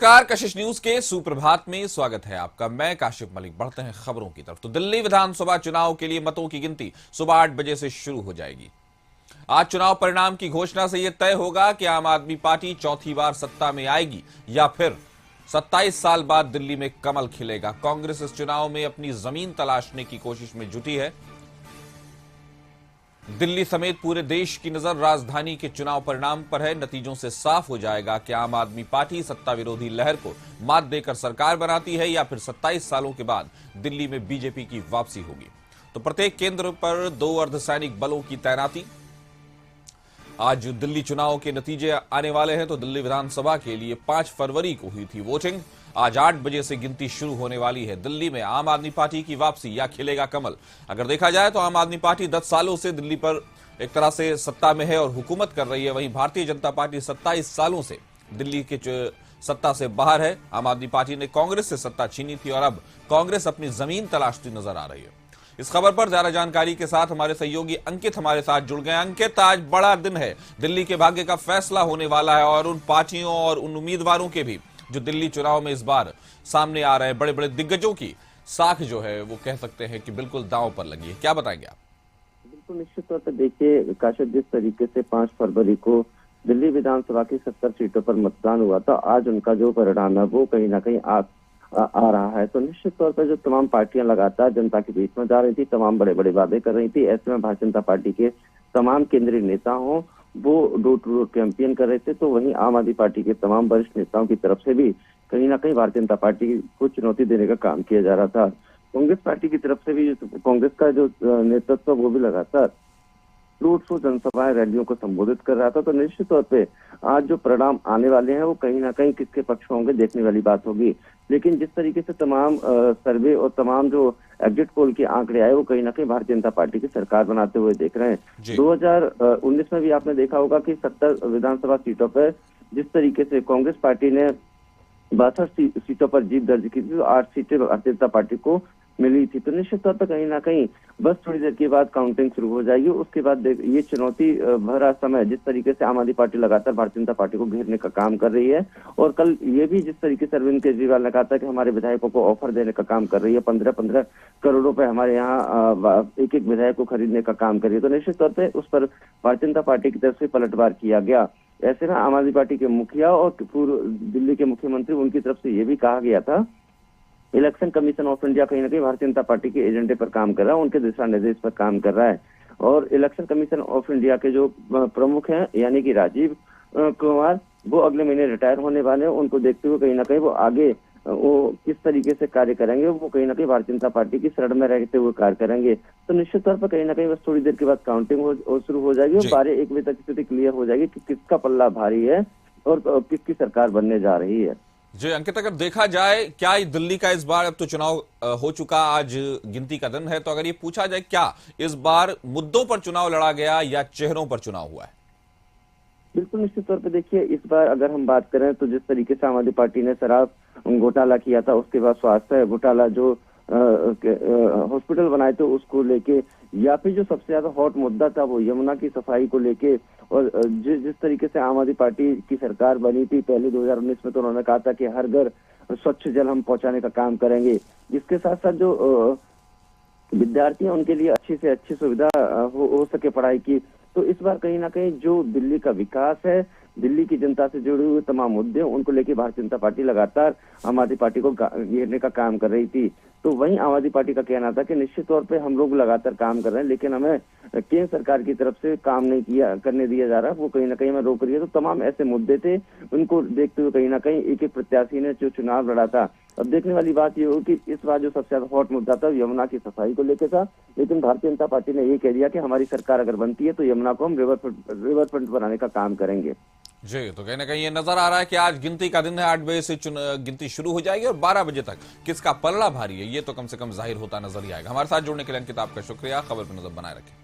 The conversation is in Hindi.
नमस्कार, कशिश न्यूज के सुप्रभात में स्वागत है आपका। मैं काशिफ मलिक। बढ़ते हैं खबरों की तरफ। तो दिल्ली विधानसभा चुनाव के लिए मतों की गिनती सुबह 8 बजे से शुरू हो जाएगी। आज चुनाव परिणाम की घोषणा से यह तय होगा कि आम आदमी पार्टी चौथी बार सत्ता में आएगी या फिर 27 साल बाद दिल्ली में कमल खिलेगा। कांग्रेस इस चुनाव में अपनी जमीन तलाशने की कोशिश में जुटी है। दिल्ली समेत पूरे देश की नजर राजधानी के चुनाव परिणाम पर है। नतीजों से साफ हो जाएगा कि आम आदमी पार्टी सत्ता विरोधी लहर को मात देकर सरकार बनाती है या फिर 27 सालों के बाद दिल्ली में बीजेपी की वापसी होगी। तो प्रत्येक केंद्र पर 2 अर्धसैनिक बलों की तैनाती। आज दिल्ली चुनाव के नतीजे आने वाले हैं। तो दिल्ली विधानसभा के लिए 5 फरवरी को हुई थी वोटिंग। आज 8 बजे से गिनती शुरू होने वाली है। दिल्ली में आम आदमी पार्टी की वापसी या खिलेगा कमल। अगर देखा जाए तो आम आदमी पार्टी 10 सालों से दिल्ली पर एक तरह से सत्ता में है और हुकूमत कर रही है। वहीं भारतीय जनता पार्टी 27 सालों से दिल्ली के सत्ता से बाहर है। आम आदमी पार्टी ने कांग्रेस से सत्ता छीनी थी और अब कांग्रेस अपनी जमीन तलाशती नजर आ रही है। इस खबर पर ज्यादा जानकारी के साथ हमारे सहयोगी अंकित हमारे साथ जुड़ गए। अंकित, आज बड़ा दिन है, दिल्ली के भाग्य का फैसला होने वाला है और उन पार्टियों और उन उम्मीदवारों के भी जो दिल्ली चुनाव में इस बार सामने आ रहे हैं, बड़े बड़े दिग्गजों की साख जो है वो कह सकते हैं कि बिल्कुल दांव पर लगी है। क्या बताएंगे आप? बिल्कुल, निश्चित तौर पर देखिए काशिफ, जिस तरीके से 5 फरवरी को दिल्ली विधानसभा की 70 सीटों पर मतदान हुआ था, आज उनका जो परिणाम है वो कहीं ना कहीं आ रहा है। तो निश्चित तौर पर जो तमाम पार्टियां लगातार जनता के बीच में जा रही थी, तमाम बड़े बड़े वादे कर रही थी, ऐसे में भारतीय जनता पार्टी के तमाम केंद्रीय नेता हों वो डोर टू डोर कैंपेन कर रहे थे। तो वहीं आम आदमी पार्टी के तमाम वरिष्ठ नेताओं की तरफ से भी कहीं ना कहीं भारतीय जनता पार्टी को चुनौती देने का काम किया जा रहा था। कांग्रेस पार्टी की तरफ से भी कांग्रेस का जो नेतृत्व वो भी लगातार रोड शो, जनसभाएं, रैलियों को संबोधित कर रहा था। तो निश्चित तौर पे आज जो परिणाम आने वाले हैं वो कहीं ना कहीं किसके पक्ष में होंगे देखने वाली बात होगी। लेकिन जिस तरीके से तमाम सर्वे और तमाम जो एग्जिट पोल के आंकड़े आए वो कहीं ना कहीं भारतीय जनता पार्टी की सरकार बनाते हुए देख रहे हैं। 2019 में भी आपने देखा होगा कि 70 विधानसभा सीटों पर जिस तरीके से कांग्रेस पार्टी ने 62 सीटों पर जीत दर्ज की थी, तो 8 सीटें भारतीय जनता पार्टी को मिली थी। तो निश्चित तौर पर कहीं ना कहीं बस थोड़ी देर के बाद काउंटिंग शुरू हो जाएगी। उसके बाद ये चुनौती भरा समय जिस तरीके से आम आदमी पार्टी लगातार भारतीय जनता पार्टी को घेरने का काम कर रही है, और कल ये भी जिस तरीके से अरविंद केजरीवाल ने कहा था कि हमारे विधायकों को ऑफर देने का काम कर रही है, 15-15 करोड़ रुपए हमारे यहाँ एक एक विधायक को खरीदने का काम कर रही है। तो निश्चित तौर पर उस पर भारतीय जनता पार्टी की तरफ से पलटवार किया गया। ऐसे में आम आदमी पार्टी के मुखिया और पूर्व दिल्ली के मुख्यमंत्री, उनकी तरफ से ये भी कहा गया था इलेक्शन कमीशन ऑफ इंडिया कहीं ना कहीं भारतीय जनता पार्टी के एजेंडे पर काम कर रहा है, उनके दिशा निर्देश पर काम कर रहा है। और इलेक्शन कमीशन ऑफ इंडिया के जो प्रमुख हैं यानी कि राजीव कुमार, वो अगले महीने रिटायर होने वाले हैं। उनको देखते हुए कहीं ना कहीं वो आगे वो किस तरीके से कार्य करेंगे, वो कहीं ना कहीं भारतीय जनता पार्टी की शरण में रहते हुए कार्य करेंगे। तो निश्चित तौर पर कहीं ना कहीं बस थोड़ी देर के बाद काउंटिंग शुरू हो जाएगी और 12-1 बजे तक स्थिति क्लियर हो जाएगी कि किसका पल्ला भारी है और किसकी सरकार बनने जा रही है। जी अंकित, अगर देखा जाए क्या दिल्ली का इस बार, अब तो चुनाव हो चुका, आज गिनती का दिन है, तो अगर ये पूछा जाए क्या इस बार मुद्दों पर चुनाव लड़ा गया या चेहरों पर चुनाव हुआ है? बिल्कुल, निश्चित तौर पे देखिए इस बार अगर हम बात करें तो जिस तरीके से आम आदमी पार्टी ने शराब घोटाला किया था, उसके बाद स्वास्थ्य घोटाला, जो हॉस्पिटल बनाए थे उसको लेके, या फिर जो सबसे ज्यादा हॉट मुद्दा था वो यमुना की सफाई को लेके, और जिस तरीके से आम आदमी पार्टी की सरकार बनी थी पहले 2019 में, तो उन्होंने कहा था कि हर घर स्वच्छ जल हम पहुंचाने का काम करेंगे। इसके साथ साथ जो विद्यार्थी हैं उनके लिए अच्छी से अच्छी सुविधा हो सके पढ़ाई की। तो इस बार कहीं ना कहीं जो दिल्ली का विकास है, दिल्ली की जनता से जुड़े हुए तमाम मुद्दे, उनको लेकर भारतीय जनता पार्टी लगातार आम आदमी पार्टी को घेरने का काम कर रही थी। तो वहीं आम आदमी पार्टी का कहना था कि निश्चित तौर पे हम लोग लगातार काम कर रहे हैं, लेकिन हमें केंद्र सरकार की तरफ से काम नहीं करने दिया जा रहा, वो कहीं ना कहीं हमें रोक रही है। तो तमाम ऐसे मुद्दे थे, उनको देखते हुए कहीं ना कहीं एक एक प्रत्याशी ने जो चुनाव लड़ा था। अब देखने वाली बात ये हो कि इस बार जो सबसे ज्यादा हॉट मुद्दा था यमुना की सफाई को लेकर था, लेकिन भारतीय जनता पार्टी ने ये कह दिया कि हमारी सरकार अगर बनती है तो यमुना को हम रिवर फ्रंट बनाने का काम करेंगे। जी, तो कहीं ना कहीं ये नजर आ रहा है कि आज गिनती का दिन है, 8 बजे से गिनती शुरू हो जाएगी और 12 बजे तक किसका पलड़ा भारी है ये तो कम से कम जाहिर होता नजर ही आएगा। हमारे साथ जुड़ने के लिए अंकित आपका शुक्रिया। खबर पर नजर बनाए रखें।